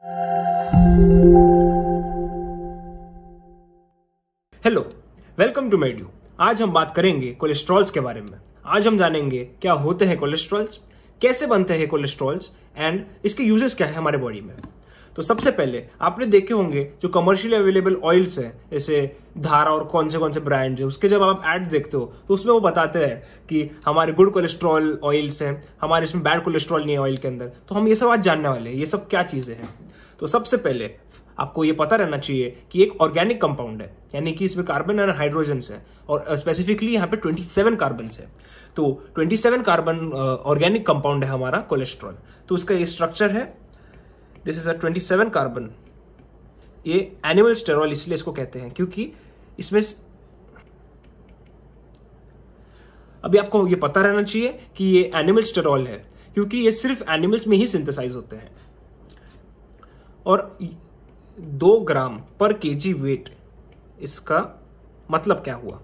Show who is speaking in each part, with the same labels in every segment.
Speaker 1: Hello, welcome to मेड्यू। आज हम बात करेंगे कोलेस्ट्रॉल्स के बारे में। आज हम जानेंगे क्या होते हैं कोलेस्ट्रॉल्स, कैसे बनते हैं कोलेस्ट्रॉल्स एंड इसके यूजेस क्या है हमारे बॉडी में। तो सबसे पहले आपने देखे होंगे जो कमर्शियली अवेलेबल ऑयल्स हैं, जैसे धारा और कौन से ब्रांड है, उसके जब आप ऐड देखते हो तो उसमें वो बताते हैं कि हमारे गुड कोलेस्ट्रॉल ऑयल्स हैं, हमारे इसमें बैड कोलेस्ट्रॉल नहीं है ऑयल के अंदर। तो हम ये सब आज जानने वाले हैं, ये सब क्या चीजें हैं। तो सबसे पहले आपको ये पता रहना चाहिए कि एक ऑर्गेनिक कंपाउंड है, यानी कि इसमें कार्बन और हाइड्रोजन है, और स्पेसिफिकली यहाँ पे 27 कार्बन है। तो 27 कार्बन ऑर्गेनिक कंपाउंड है हमारा कोलेस्ट्रॉल। तो उसका ये स्ट्रक्चर है, दिस इज अ 27 कार्बन। ये एनिमल स्टेरॉल इसलिए इसको कहते हैं क्योंकि इसमें अभी आपको ये पता रहना चाहिए कि ये एनिमल स्टेरॉल है क्योंकि ये सिर्फ एनिमल्स में ही सिंथेसाइज होते हैं। और 2 ग्राम पर केजी वेट, इसका मतलब क्या हुआ,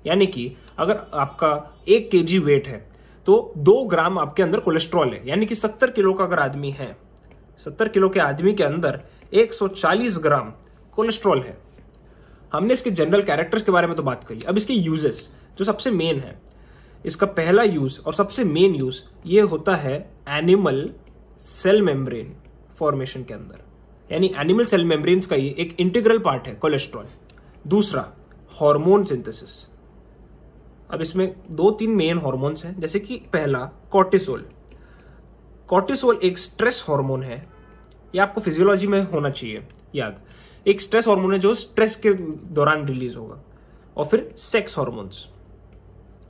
Speaker 1: यानी कि अगर आपका 1 केजी वेट है तो 2 ग्राम आपके अंदर कोलेस्ट्रॉल है, यानी कि 70 किलो का अगर आदमी है, 70 किलो के आदमी के अंदर 140 ग्राम कोलेस्ट्रॉल है। हमने इसके जनरल कैरेक्टर्स के बारे में तो बात करी, अब इसके यूजेस जो सबसे मेन है। इसका पहला यूज और सबसे मेन यूज ये होता है एनिमल सेल मेम्ब्रेन फॉर्मेशन के अंदर, यानी एनिमल सेल मेम्ब्रेन्स का ये एक इंटीग्रल पार्ट है कोलेस्ट्रॉल। दूसरा, हार्मोन सिंथेसिस। अब इसमें 2-3 मेन हार्मोन्स हैं, जैसे कि पहला कॉर्टिसोल। कॉर्टिसोल एक स्ट्रेस हार्मोन है, ये आपको फिजियोलॉजी में होना चाहिए याद। एक स्ट्रेस हार्मोन है जो स्ट्रेस के दौरान रिलीज होगा। और फिर सेक्स हार्मोन्स,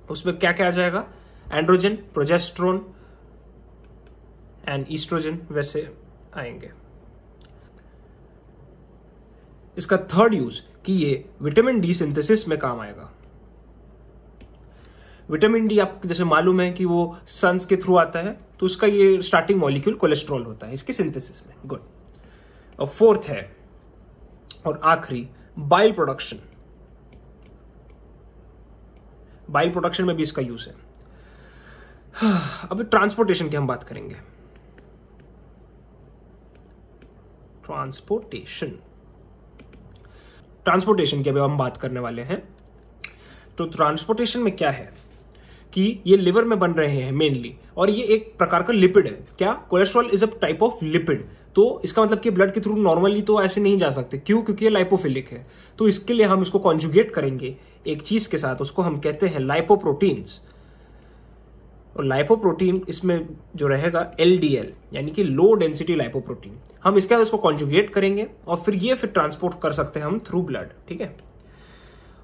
Speaker 1: उसमें क्या क्या आ जाएगा, एंड्रोजन, प्रोजेस्टेरोन एंड ईस्ट्रोजन वैसे आएंगे। इसका थर्ड यूज कि ये विटामिन डी सिंथेसिस में काम आएगा। विटामिन डी आपको जैसे मालूम है कि वो सन्स के थ्रू आता है, तो उसका ये स्टार्टिंग मॉलिक्यूल कोलेस्ट्रॉल होता है इसके सिंथेसिस में। गुड। और फोर्थ है और आखिरी, बाइल प्रोडक्शन। बाइल प्रोडक्शन में भी इसका यूज है। अब ट्रांसपोर्टेशन की हम बात करेंगे। ट्रांसपोर्टेशन की अभी हम बात करने वाले हैं। तो ट्रांसपोर्टेशन में क्या है कि ये लिवर में बन रहे हैं मेनली, और ये एक प्रकार का लिपिड है। क्या, cholesterol is a type of lipid. तो इसका मतलब कि ब्लड के थ्रू नॉर्मली तो ऐसे नहीं जा सकते, क्यों, क्योंकि ये लाइपोफिलिक है। तो इसके लिए हम इसको कॉन्जुगेट करेंगे एक चीज के साथ, उसको हम कहते हैं लाइपोप्रोटीन्स। और लाइपोप्रोटीन इसमें जो रहेगा LDL, यानी कि लो डेंसिटी लाइपोप्रोटीन। हम इसके साथ उसको कॉन्जुगेट करेंगे और फिर ट्रांसपोर्ट कर सकते हैं हम थ्रू ब्लड। ठीक है।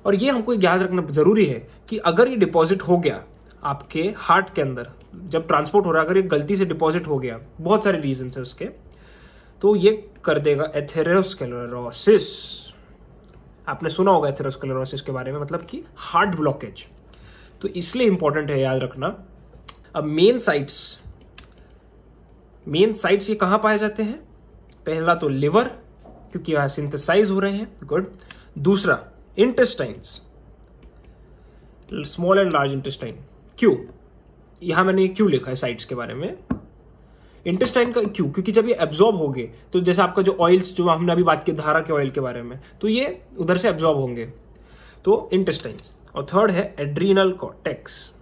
Speaker 1: और ये हमको याद रखना जरूरी है कि अगर ये डिपॉजिट हो गया आपके हार्ट के अंदर, जब ट्रांसपोर्ट हो रहा है, अगर ये गलती से डिपॉजिट हो गया, बहुत सारे रीजन है उसके, तो ये कर देगा एथेरोस्क्लेरोसिस। आपने सुना होगा एथेरोस्क्लेरोसिस के बारे में, मतलब कि हार्ट ब्लॉकेज। तो इसलिए इंपॉर्टेंट है याद रखना। अब मेन साइट्स ये कहां पाए जाते हैं? पहला तो लिवर, क्योंकि यहां सिंथेसाइज हो रहे हैं। गुड। दूसरा, intestines, small and large intestine. क्यों, यहां मैंने क्यों लिखा है साइट्स के बारे में, इंटेस्टाइन का क्यों, क्योंकि जब ये एब्जॉर्ब होंगे तो जैसे आपका जो ऑयल्स, जो हमने अभी बात की धारा के ऑयल के बारे में, तो ये उधर से एब्जॉर्ब होंगे, तो इंटेस्टाइन्स। और थर्ड है एड्रीनल कॉर्टेक्स।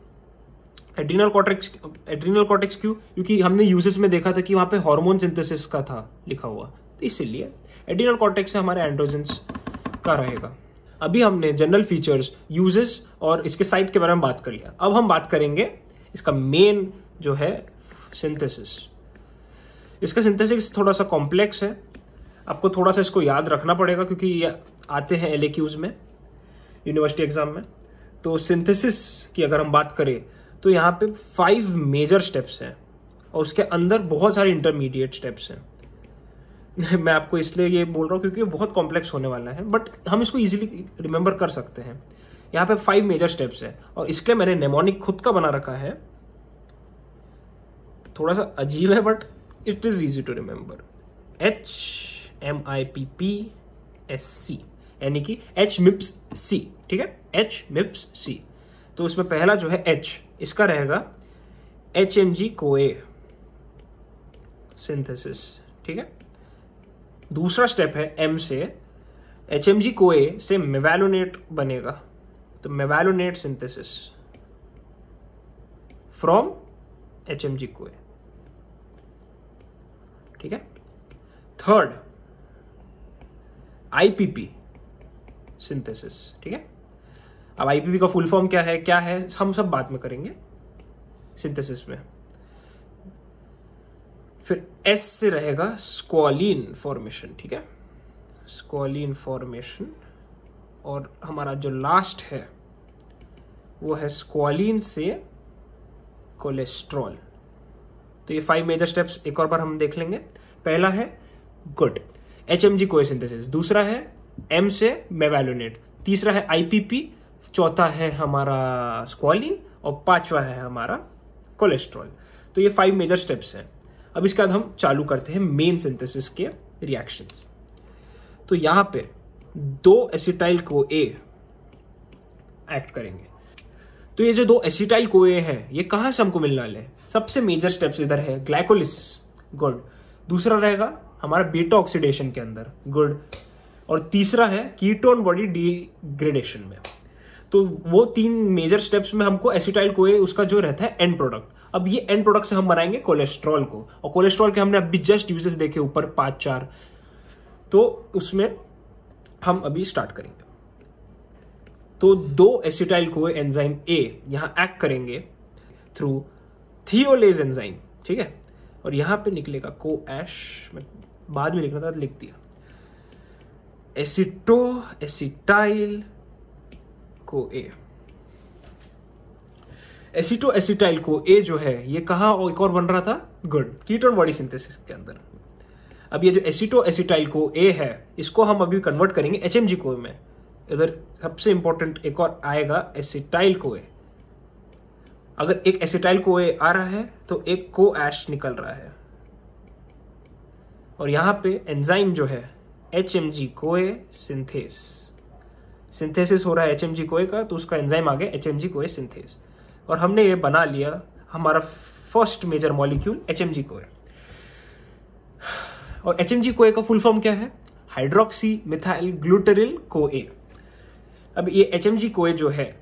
Speaker 1: एड्रीनल कॉर्टेक्स क्यों, क्योंकि हमने यूजेस में देखा था कि वहां पे हार्मोन सिंथेसिस का था लिखा हुआ, तो इसीलिए एड्रीनल कॉर्टेक्स से हमारे एंड्रोजन्स का रहेगा। अभी हमने जनरल फीचर्स, यूजेस और इसके साइट के बारे में बात कर लिया। अब हम बात करेंगे इसका मेन जो है सिंथेसिस। इसका सिंथेसिस थोड़ा सा कॉम्प्लेक्स है, आपको थोड़ा सा इसको याद रखना पड़ेगा क्योंकि ये आते हैं LAQs में, यूनिवर्सिटी एग्जाम में। तो सिंथेसिस की अगर हम बात करें तो यहाँ पे 5 मेजर स्टेप्स हैं और उसके अंदर बहुत सारे इंटरमीडिएट स्टेप्स हैं। मैं आपको इसलिए ये बोल रहा हूँ क्योंकि ये बहुत कॉम्प्लेक्स होने वाला है, बट हम इसको इजीली रिमेंबर कर सकते हैं। यहाँ पे 5 मेजर स्टेप्स है और इसके लिए मैंने नेमोनिक खुद का बना रखा है, थोड़ा सा अजीब है but it is easy to remember. HMIPPSC, यानी कि HMIPS-C। ठीक है, HMIPS-C। तो उसमें पहला जो है H, इसका रहेगा HMG CoA सिंथेसिस। ठीक है, दूसरा स्टेप है M से HMG CoA से मेवालोनेट बनेगा, तो मेवालोनेट सिंथेसिस फ्रॉम HMG CoA, ठीक है। थर्ड IPP सिंथेसिस, ठीक है। अब IPP का फुल फॉर्म क्या है हम सब बाद में करेंगे सिंथेसिस में। फिर S से रहेगा स्क्वालिन फॉर्मेशन, ठीक है, स्क्वालिन फॉर्मेशन। और हमारा जो लास्ट है वो है स्क्वालिन से कोलेस्ट्रॉल। तो ये 5 मेजर स्टेप्स एक और बार हम देख लेंगे। पहला है गुड HMG CoA सिंथेसिस, दूसरा है M से मेवालोनेट, तीसरा है IPP, चौथा है हमारा स्क्वालिन और पांचवा है हमारा कोलेस्ट्रॉल। तो ये 5 मेजर स्टेप्स हैं। अब इसके बाद हम चालू करते हैं मेन सिंथेसिस के रिएक्शंस। तो यहां पे 2 एसिटाइल CoA एक्ट करेंगे। तो ये जो 2 एसिटाइल CoA हैं ये कहां से हमको मिलने वाले हैं? सबसे मेजर स्टेप्स इधर है ग्लाइकोलिसिस, गुड। दूसरा रहेगा हमारा बीटा ऑक्सीडेशन के अंदर, गुड। और तीसरा है कीटोन बॉडी डिग्रेडेशन में। तो वो 3 मेजर स्टेप्स में हमको एसिटाइल CoA उसका जो रहता है एंड प्रोडक्ट। अब ये एंड प्रोडक्ट से हम बनाएंगे कोलेस्ट्रॉल को, और कोलेस्ट्रॉल के हमने अभी जस्ट यूजेस देखे ऊपर 5-4, तो उसमें हम अभी स्टार्ट करेंगे। तो 2 एसिटाइल CoA एंजाइम A यहां एक्ट करेंगे थ्रू थियोलेज एंजाइम, ठीक है। और यहां पे निकलेगा कोएश, मैं बाद में लिखना था लिख दिया, एसिटाइल CoA। एसिटाइल CoA जो है ये कहां एक और बन रहा था? गुड, कीटोन बॉडी सिंथेसिस के अंदर। अब ये जो एसिटाइल CoA है इसको हम अभी कन्वर्ट करेंगे HMG CoA में। इधर सबसे इंपॉर्टेंट एक और आएगा एसिटाइल CoA। अगर एक एसिटाइल CoA आ रहा है तो एक कोएश निकल रहा है, और यहां पे एंजाइम जो है HMG CoA सिंथेसिस हो रहा है HMG CoA का, तो उसका एंजाइम आ गया HMG CoA सिंथेस। और हमने ये बना लिया हमारा first major molecule HMG CoA। और HMG CoA का फुल फॉर्म क्या है? Hydroxy methyl glutaryl CoA। अब ये HMG CoA जो है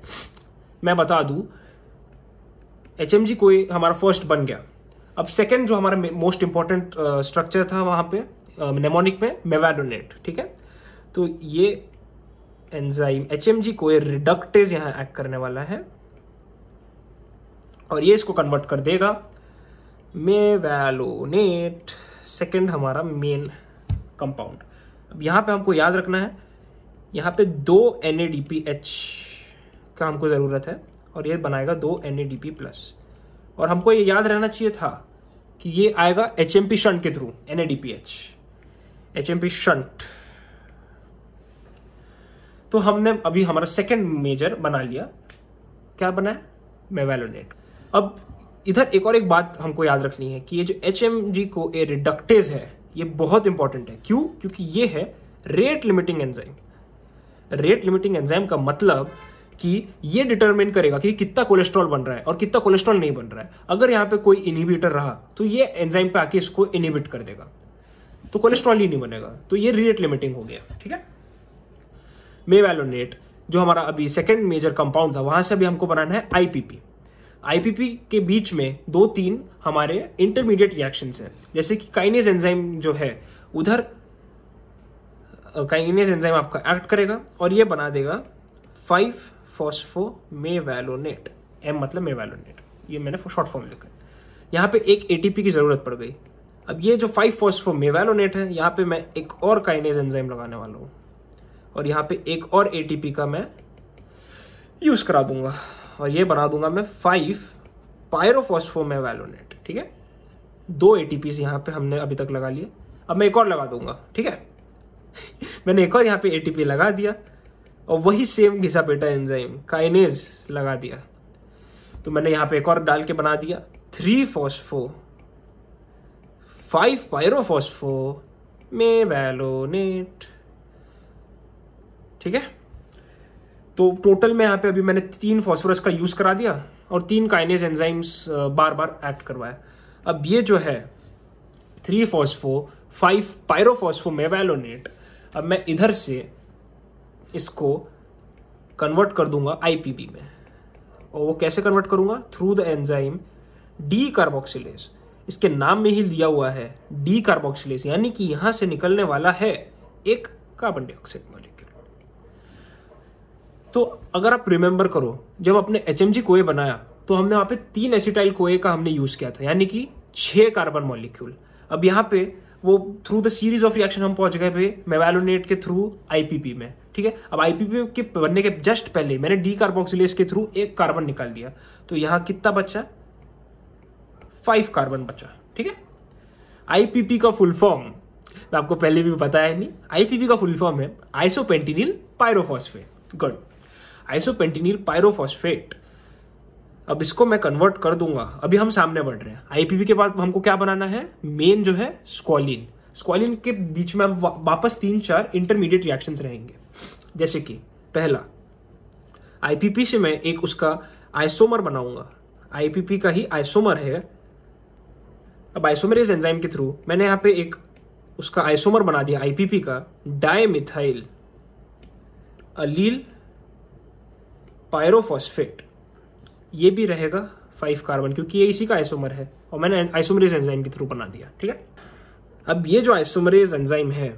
Speaker 1: मैं बता दूं, HMG CoA हमारा फर्स्ट बन गया। अब सेकंड जो हमारा मोस्ट इंपॉर्टेंट स्ट्रक्चर था वहां पे नेमोनिक में मेवालोनेट, ठीक है। तो ये एंजाइम HMG CoA रिडक्टेज यहां एक्ट करने वाला है, और ये इसको कन्वर्ट कर देगा मेवालोनेट, सेकंड हमारा मेन कंपाउंड। अब यहां पे हमको याद रखना है, यहां पे 2 NADPH का हमको जरूरत है, और ये बनाएगा 2 NADP+। और हमको ये याद रहना चाहिए था कि ये आएगा HMP शंट के थ्रू, NADPH HMP शंट। तो हमने अभी हमारा सेकंड मेजर बना लिया, क्या बना है? मेवालोनेट। अब इधर एक बात हमको याद रखनी है कि ये जो HMG CoA रिडक्टेज है ये बहुत इंपॉर्टेंट है। क्यों? क्योंकि ये है rate limiting enzyme. Rate limiting enzyme का मतलब कि ये डिटरमिन करेगा कि कितना कोलेस्ट्रॉल बन रहा है और कितना कोलेस्ट्रॉल नहीं बन रहा है। अगर यहाँ पे कोई इनहिबिटर रहा तो ये एंजाइम पे आके इसको इनहिबिट कर देगा, तो कोलेस्ट्रॉल ही नहीं बनेगा। तो ये रेट लिमिटिंग हो गया, ठीक है। मेवालोनेट जो हमारा अभी सेकंड मेजर कंपाउंड था, वहां से अभी हमको बनाना है IPP। IPP के बीच में 2-3 हमारे इंटरमीडिएट रिएक्शंस हैं, जैसे कि काइनेज एंजाइम जो है उधर काइनेज एंजाइम आपका एक्ट करेगा और ये बना देगा 5-फॉस्फोमेवालोनेट। M मतलब मेवालोनेट, ये मैंने शॉर्ट फॉर्म लिखा। यहाँ पे एक ATP की जरूरत पड़ गई। अब ये जो 5-फॉस्फोमेवालोनेट है यहाँ पे मैं एक और काइनेज एंजाइम लगाने वाला हूँ, और यहाँ पे एक और ATP का मैं यूज करा दूंगा, और ये बना दूंगा मैं 5-पायरोफॉस्फोमेवालोनेट, ठीक है। 2 ATPs यहाँ पे हमने अभी तक लगा लिए। अब मैं एक और लगा दूंगा, ठीक है। मैंने एक और यहाँ पे ATP लगा दिया, और वही सेम घिसा पेटा एंजाइम काइनेज लगा दिया। तो मैंने यहाँ पे एक और डाल के बना दिया 3-5-पायरोफॉस्फोमेवालोनेट, ठीक है। तो टोटल में यहाँ पे अभी मैंने 3 फॉस्फोरस का यूज करा दिया और 3 काइनेज एंजाइम्स बार बार एक्ट करवाया। अब ये जो है 3-फॉस्फो 5 पायरोफॉस्फोमेवालोनेट। अब मैं इधर से इसको कन्वर्ट कर दूंगा IPP में, और वो कैसे कन्वर्ट करूंगा? Through the enzyme D carboxylase. इसके नाम में ही लिया हुआ है डी कार्बोक्सिलेज, यानी कि यहां से निकलने वाला है एक कार्बन डाइऑक्साइड मॉलिक्यूल। तो अगर आप रिमेंबर करो, जब अपने HMG कोए बनाया तो हमने वहां पे 3 एसिटाइल कोए का हमने यूज किया था, यानी कि 6 कार्बन मॉलिक्यूल। अब यहाँ पे वो through the series of reaction हम पहुंच गए पे मेवालोनेट के थ्रू IPP में, ठीक है। अब IPP के बनने के जस्ट पहले मैंने डी कार्बोक्सिलेज के थ्रू एक कार्बन निकाल दिया, तो यहां कितना बचा? 5 कार्बन बचा, ठीक है। IPP का फुल फॉर्म आपको पहले भी बताया नहीं। IPP का फुल फॉर्म है isopentenyl pyrophosphate. Good, isopentenyl pyrophosphate. अब इसको मैं कन्वर्ट कर दूंगा। अभी हम सामने बढ़ रहे हैं। IPP के बाद हमको क्या बनाना है? मेन जो है स्क्वालिन। स्क्वालिन के बीच में वापस 3-4 इंटरमीडिएट रिएक्शंस रहेंगे, जैसे कि पहला IPP से मैं एक उसका आइसोमर बनाऊंगा। IPP का ही आइसोमर है। अब आइसोमरेज एंजाइम के थ्रू मैंने यहां पे एक उसका आइसोमर बना दिया IPP का, डायमिथाइल अलील पायरोफॉस्फेट। ये भी रहेगा 5 कार्बन, क्योंकि ये इसी का आइसोमर है और मैंने आइसोमरेज एंजाइम के थ्रू बना दिया, ठीक है। अब ये जो आइसोमरेज एंजाइम है,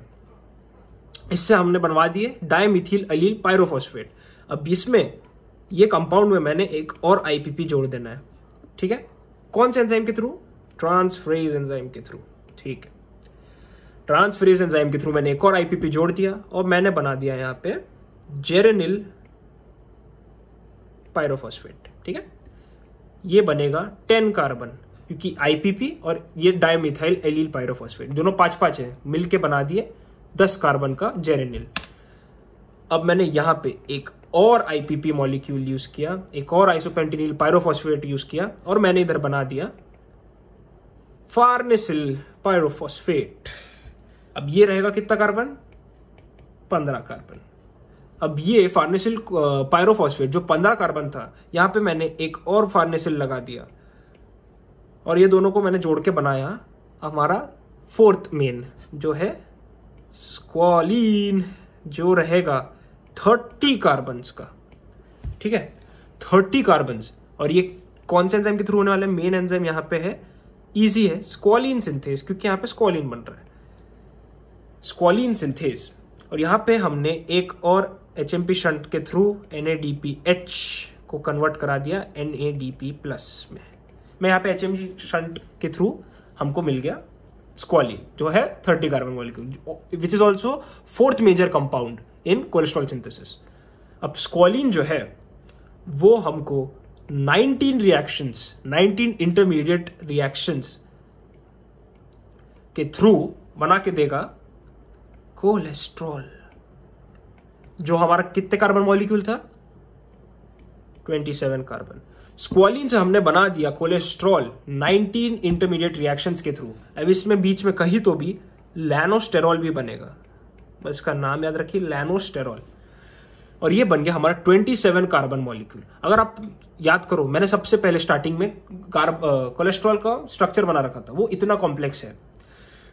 Speaker 1: इससे हमने बनवा दिए डायमिथिल अलील पायरोफॉस्फेट। अब इसमें ये कंपाउंड में मैंने एक और IPP जोड़ देना है, ठीक है। कौन से एंजाइम के थ्रू? ट्रांसफरेज एंजाइम के थ्रू, ठीक है। ट्रांसफरेज एंजाइम के थ्रू मैंने एक और IPP जोड़ दिया और मैंने बना दिया यहां पे जेरेनिल पायरोफॉस्फेट, ठीक है। ये बनेगा 10 कार्बन, क्योंकि IPP और ये डायमिथाइल एलील पायरोफॉस्फेट दोनों 5-5 है, मिलके बना दिए 10 कार्बन का जेरेनिल। अब मैंने यहां पे एक और IPP मॉलिक्यूल यूज किया, एक और आइसोपेंटिनिल पायरोफॉस्फेट यूज किया, और मैंने इधर बना दिया फार्नेसिल पायरोफॉस्फेट। अब ये रहेगा कितना कार्बन? 15 कार्बन। अब ये फार्नेसिल पायरोफॉस्फेट जो 15 कार्बन था, यहां पे मैंने एक और फार्नेसिल लगा दिया, और ये दोनों को मैंने जोड़ के बनाया हमारा 4th मेन, जो है स्क्वालिन, जो रहेगा 30 कार्बन्स का, ठीक है। 30 कार्बन्स। और ये कौन से एंजाइम के थ्रू होने वाले? मेन एंजाइम यहां पे है, इजी है, स्क्वालिन सिंथेज, क्योंकि यहां पे स्क्वालिन बन रहा है, स्क्वालिन सिंथेज। और यहां पे हमने एक और HMP शंट के थ्रू NADPH को कन्वर्ट करा दिया NADP प्लस में। मैं यहाँ पे HMG शंट के थ्रू हमको मिल गया स्क्वालिन, जो है 30 carbon molecule, which is also 4th major compound in cholesterol synthesis. अब स्क्वालिन जो है वो हमको 19 रिएक्शंस, 19 इंटरमीडिएट रिएक्शंस के थ्रू बना के देगा कोलेस्ट्रॉल, जो हमारा कितने कार्बन मॉलिक्यूल था? 27 कार्बन। स्क्वालिन से हमने बना दिया कोलेस्ट्रॉल 19 इंटरमीडिएट रिएक्शंस के थ्रू। अब इसमें बीच में कहीं तो भी लैनोस्टेरॉल भी बनेगा, बस इसका नाम याद रखिए, लैनोस्टेरॉल। और ये बन गया हमारा 27 कार्बन मॉलिक्यूल। अगर आप याद करो, मैंने सबसे पहले स्टार्टिंग में कोलेस्ट्रॉल का स्ट्रक्चर बना रखा था, वो इतना कॉम्प्लेक्स है,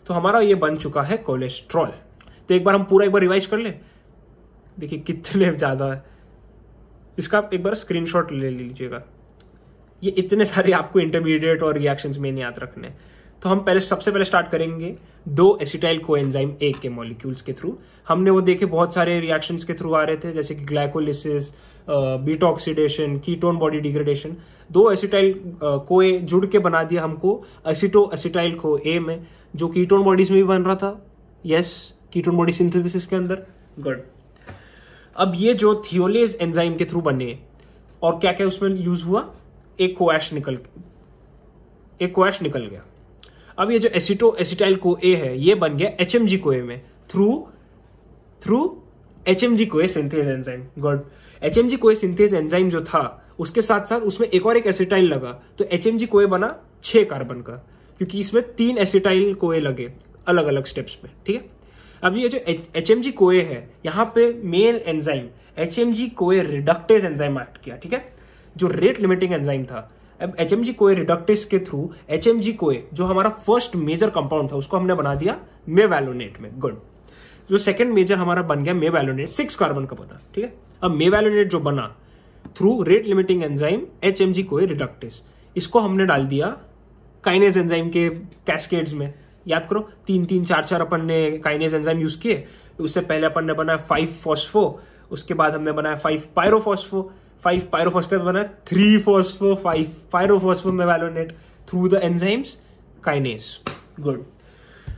Speaker 1: तो हमारा ये बन चुका है कोलेस्ट्रॉल। तो एक बार हम पूरा एक बार रिवाइज कर ले, देखिए कितने ज्यादा है। इसका आप एक बार स्क्रीनशॉट ले लीजिएगा। ये इतने सारे आपको इंटरमीडिएट और रिएक्शंस में याद रखने। तो हम पहले सबसे पहले स्टार्ट करेंगे 2 एसिटाइल कोएंजाइम A के मॉलिक्यूल्स के थ्रू। हमने वो देखे बहुत सारे रिएक्शंस के थ्रू आ रहे थे, जैसे कि glycolysis, beta oxidation, ketone body degradation. 2 acetyl CoA जुड़ के बना दिया हमको एसिटो एसिटाइल को A में, जो कीटोन बॉडीज में भी बन रहा था। यस, कीटोन बॉडी सिंथेसिस के अंदर। गुड। अब ये जो थियोलेज एंजाइम के थ्रू बने, और क्या क्या उसमें यूज हुआ? एक कोएश निकल गया। अब ये जो एसिटो एसिटाइल को A है, ये बन गया HMG कोए में थ्रू HMG कोए सिंथेज एंजाइम। गुड। HMG कोए सिंथेज एंजाइम जो था, उसके साथ साथ उसमें एक और एक एसिटाइल लगा, तो HMG कोए बना 6 कार्बन का, क्योंकि इसमें 3 एसिटाइल कोए लगे अलग अलग स्टेप्स में, ठीक है। अब ये जो HMG कोए है, यहां पे मेन एंजाइम HMG कोए रिडक्टेज एंजाइम एक्ट किया, ठीक है। जो रेट लिमिटिंग एंजाइम था, अब HMG-CoA रिडक्टेस के थ्रू HMG-CoA जो हमारा फर्स्ट मेजर कंपाउंड था उसको हमने बना दिया मेवालोनेट में। गुड। जो सेकंड मेजर हमारा बन गया मेवालोनेट, 6 कार्बन का बना, ठीक है। अब मेवालोनेट जो बना through rate limiting enzyme HMG-CoA reductase, इसको हमने डाल दिया काइनेज एंजाइम के कैस्केड्स में। याद करो 3-3-4-4 अपन ने काइनेज एंजाइम यूज किए। उससे पहले अपन ने बनाया 5-फॉस्फो, उसके बाद हमने बनाया 5-पायरोफॉस्फो, 5-पायरोफॉस्फो बनाया phospho pyrophospho mevalonate through the enzymes kinase. Good.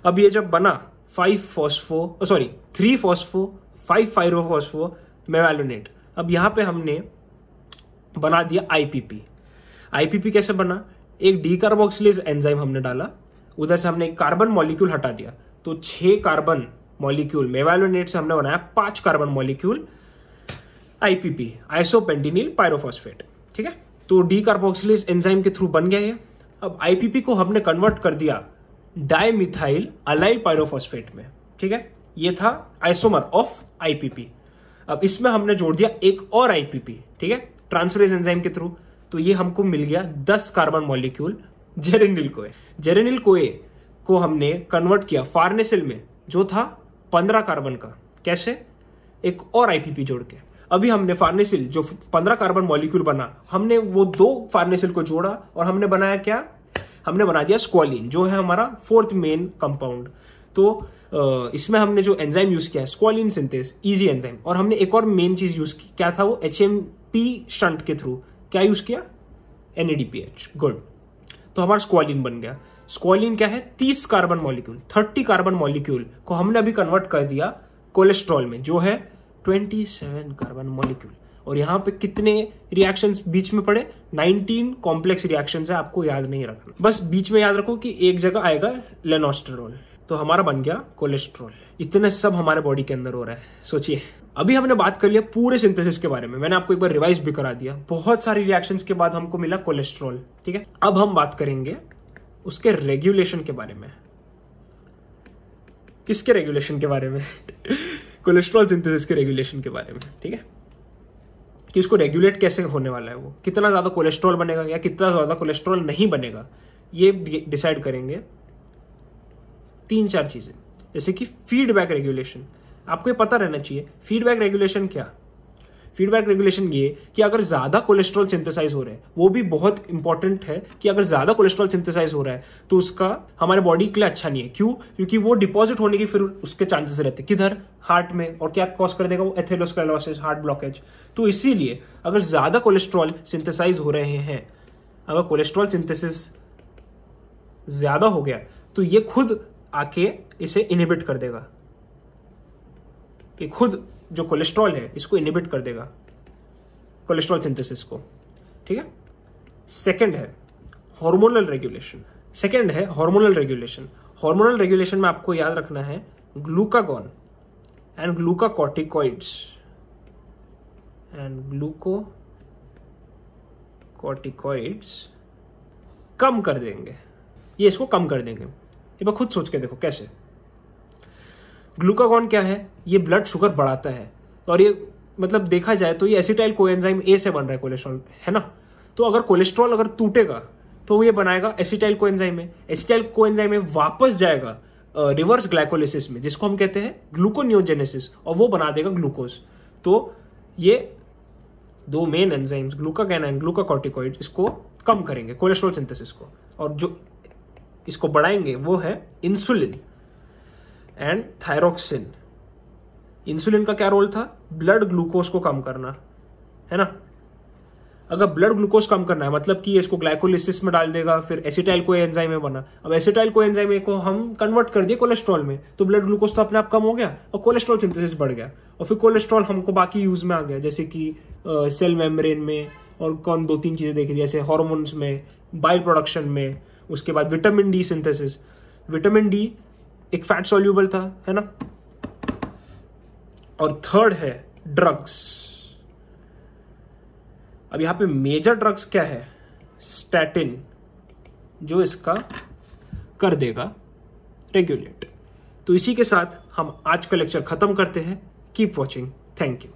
Speaker 1: अब ये जब बना 3-फॉस्फो 5-पायरोफॉस्फो मेवालोनेट, अब यहां पे हमने बना दिया IPP कैसे बना? एक डीकार्बोक्सिलेज एंजाइम हमने डाला, उधर से हमने एक कार्बन मॉलिक्यूल हटा दिया, तो 6 कार्बन मॉलिक्यूल मेवालोनेट से हमने बनाया 5 कार्बन मॉलिक्यूल IPP, आइसोपेंटिनिल पायरोफॉस्फेट, ठीक है। तो डीकार्बोक्सिलेज एंजाइम के थ्रू बन गया ये। अब IPP को हमने कन्वर्ट कर दिया डाइमिथाइल अलाइल पायरोफॉस्फेट में, ठीक है। ये था आइसोमर ऑफ IPP। अब इसमें हमने जोड़ दिया एक और IPP, ठीक है, ट्रांसफरेज एंजाइम के थ्रू, तो ये हमको मिल गया 10 कार्बन मॉलिक्यूल जेरेनिल-CoA। जेरेनिल-CoA को हमने कन्वर्ट किया फार्नेसिल में जो था 15 कार्बन का। कैसे? एक और IPP जोड़ के। अभी हमने फार्नेसिल जो 15 कार्बन मॉलिक्यूल बना, हमने वो 2 फार्नेसिल को जोड़ा और हमने बनाया क्या? हमने बना दिया स्क्वालिन, जो है हमारा 4th मेन कंपाउंड। तो इसमें हमने जो एंजाइम यूज किया है स्क्वालिन सिंथेस, इजी एंजाइम, और हमने एक और मेन चीज यूज की, क्या था वो? HMP शंट के थ्रू क्या यूज किया? NADPH। गुड। तो हमारा स्क्वालिन बन गया। स्क्वालिन क्या है? 30 कार्बन मॉलिक्यूल, 30 कार्बन मॉलिक्यूल को हमने अभी कन्वर्ट कर दिया कोलेस्ट्रॉल में, जो है 27 कार्बन मॉलिक्यूल। और यहां पे कितने रिएक्शंस बीच में पड़े? 19 कॉम्प्लेक्स रिएक्शंस है, आपको याद नहीं रखना, बस बीच में याद रखो कि एक जगह आएगा लेनोस्टेरॉल, तो हमारा बन गया कोलेस्ट्रॉल। इतने सब हमारे बॉडी के अंदर हो रहा है, सोचिए। अभी हमने बात कर लिया पूरे सिंथेसिस के बारे में, मैंने आपको एक बार रिवाइज भी करा दिया। बहुत सारी रिएक्शंस के बाद हमको मिला कोलेस्ट्रॉल, ठीक है। अब हम बात करेंगे उसके रेगुलेशन के बारे में। किसके रेगुलेशन के बारे में? कोलेस्ट्रॉल सिंथेसिस के रेगुलेशन के बारे में, ठीक है, कि इसको रेगुलेट कैसे होने वाला है, वो कितना ज्यादा कोलेस्ट्रॉल बनेगा या कितना ज्यादा कोलेस्ट्रॉल नहीं बनेगा, ये डिसाइड करेंगे 3-4 चीजें। जैसे कि फीडबैक रेगुलेशन, आपको ये पता रहना चाहिए फीडबैक रेगुलेशन क्या। फीडबैक रेगुलेशन ये कि अगर ज्यादा कोलेस्ट्रॉल सिंथेसाइज हो रहा है, वो भी बहुत इंपॉर्टेंट है कि अगर ज्यादा कोलेस्ट्रॉल सिंथेसाइज हो रहा है तो उसका हमारे बॉडी के लिए अच्छा नहीं है। क्यों? क्योंकि वो डिपॉजिट होने की फिर उसके चांसेस रहते हैं। किधर? हार्ट में। और क्या कॉज कर देगा वो? Atherosclerosis, heart blockage. तो इसीलिए अगर ज्यादा कोलेस्ट्रॉल सिंथेसाइज हो रहे हैं, अगर कोलेस्ट्रॉल सिंथेसिस ज्यादा हो गया तो ये खुद आके इसे इनहिबिट कर देगा, ये खुद जो कोलेस्ट्रॉल है इसको इनहिबिट कर देगा, कोलेस्ट्रॉल सिंथेसिस को, ठीक है। सेकंड है हार्मोनल रेगुलेशन। हार्मोनल रेगुलेशन में आपको याद रखना है ग्लूकागॉन एंड ग्लूकाकॉर्टिकॉइड्स कम कर देंगे, ये इसको कम कर देंगे। ये बात खुद सोच के देखो कैसे। ग्लूकागॉन क्या है? ये ब्लड शुगर बढ़ाता है, और ये मतलब देखा जाए तो ये एसिटाइल कोएंजाइम A से बन रहा है कोलेस्ट्रॉल, है ना। तो अगर कोलेस्ट्रॉल अगर टूटेगा तो ये बनाएगा एसिटाइल कोएंजाइम में, एसिटाइल कोएंजाइम में वापस जाएगा रिवर्स ग्लाइकोलिसिस में, जिसको हम कहते हैं ग्लूकोनियोजेनेसिस, और वो बना देगा ग्लूकोज। तो ये 2 मेन एंजाइम्स ग्लूकागॉन एंड ग्लूकाकॉर्टिकॉइड इसको कम करेंगे कोलेस्ट्रॉल सिंथेसिस को, और जो इसको बढ़ाएंगे वो है इंसुलिन एंड थायरोक्सिन। इंसुलिन का क्या रोल था? ब्लड ग्लूकोज को कम करना, है ना। अगर ब्लड ग्लूकोज कम करना है मतलब कि इसको ग्लाइकोलिसिस में डाल देगा, फिर एसिटाइल कोएंजाइम में बना। अब एसिटाइल कोएंजाइम को हम कन्वर्ट कर दिए कोलेस्ट्रॉल में, तो ब्लड ग्लूकोज तो अपने आप कम हो गया और कोलेस्ट्रॉल सिंथेसिस बढ़ गया, और फिर कोलेस्ट्रॉल हमको बाकी यूज में आ गया, जैसे कि सेल मेम्ब्रेन में, और कौन 2-3 चीजें देखी, जैसे हार्मोन्स में, बाइल प्रोडक्शन में। उसके बाद vitamin D synthesis. Vitamin D एक फैट सॉल्यूबल था, है ना। और थर्ड है ड्रग्स। अब यहां पे मेजर ड्रग्स क्या है? स्टैटिन, जो इसका कर देगा रेगुलेट। तो इसी के साथ हम आज का लेक्चर खत्म करते हैं। Keep watching. Thank you.